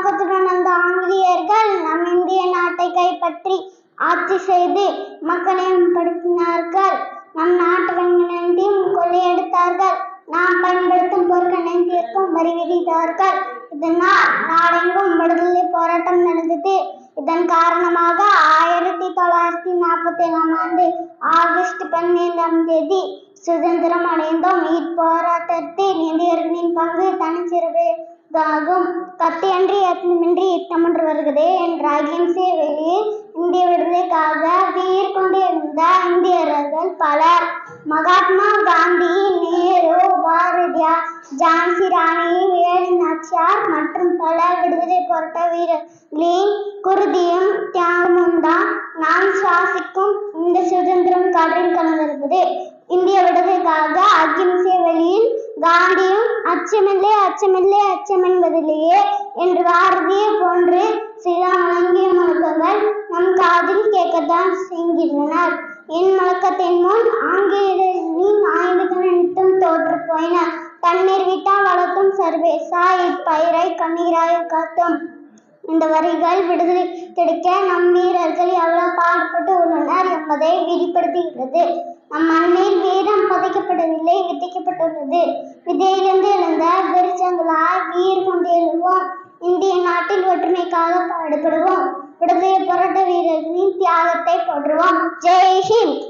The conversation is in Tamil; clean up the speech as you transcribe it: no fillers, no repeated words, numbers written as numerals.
நோக்கத்துடன் அந்த ஆங்கிலேயர்கள் நம் இந்திய நாட்டை கைப்பற்றி ஆட்சி செய்து மக்களையும் படுத்தினார்கள். நம் நாட்டு வங்கிகளையும் கொள்ளையடித்தார்கள். நாம் பயன்படுத்தும் பொருட்கள் அனைத்திற்கும் வரி விதித்தார்கள். இதனால் நாடெங்கும் விடுதலை போராட்டம் நடந்தது. இதன் காரணமாக 1947ஆம் ஆண்டு ஆகஸ்ட் 15ஆம் தேதி சுதந்திரம் அடைந்தோம். இப்போராட்டத்தில் இந்தியர்களின் பங்கு தனிச்சிறப்பாகும். கத்தியன்றி யத்னமின்றி யுத்தமொன்று வருகிறதே என்ற அகிம்சை வழியில் இந்திய விடுதலைக்காக வீர் கொண்டு எழுந்த இந்தியர்கள் பலர். மகாத்மா காந்தி, நேரு, பாரதியார், ஜான்சி ராணி, வேலு நாச்சியார் மற்றும் பல விடுதலை போராட்ட வீரர்களின் குருதியும் தியாகமும் தான் நாம் சுவாசிக்கும் இந்த சுதந்திரம் காற்றில் கலந்திருப்பது. இந்திய விடுதலைக்காக அகிம்சை வழியில் காந்தியும் அச்சமில்லை அச்சமில்லை அச்சமென்பதில்லையே என்று பாரதியை போன்று சில முழங்கிய முழக்கங்கள் நம் காதில் கேட்கத்தான் செய்கின்றனர். என் முழக்கத்தின் முன் ஆங்கிலேயர்களின் ஆயுதங்கள் அனைத்தும் தோற்று போயின. தண்ணீர் விட்டால் வளர்த்தும் சர்வேசா இப்பயிரை கண்ணீராய் காத்தும். இந்த வரிகள் விடுதலை கிடைக்க நம் வீரர்கள் எவ்வளவு பாடுபட்டு உள்ளனர் என்பதை வெளிப்படுத்துகிறது. நம் மண்ணில் வீரம் புதைக்கப்படவில்லை, விதைக்கப்பட்டுள்ளது. விதையிலிருந்து எழுந்த விருட்சங்களாய் வீர் கொண்டு எழுவோம். இந்திய நாட்டில் ஒற்றுமைக்காக பாடுபடுவோம். விடுதலை போராட்ட வீரர்களின் தியாகத்தை போற்றுவோம். ஜெய் ஹிந்த்.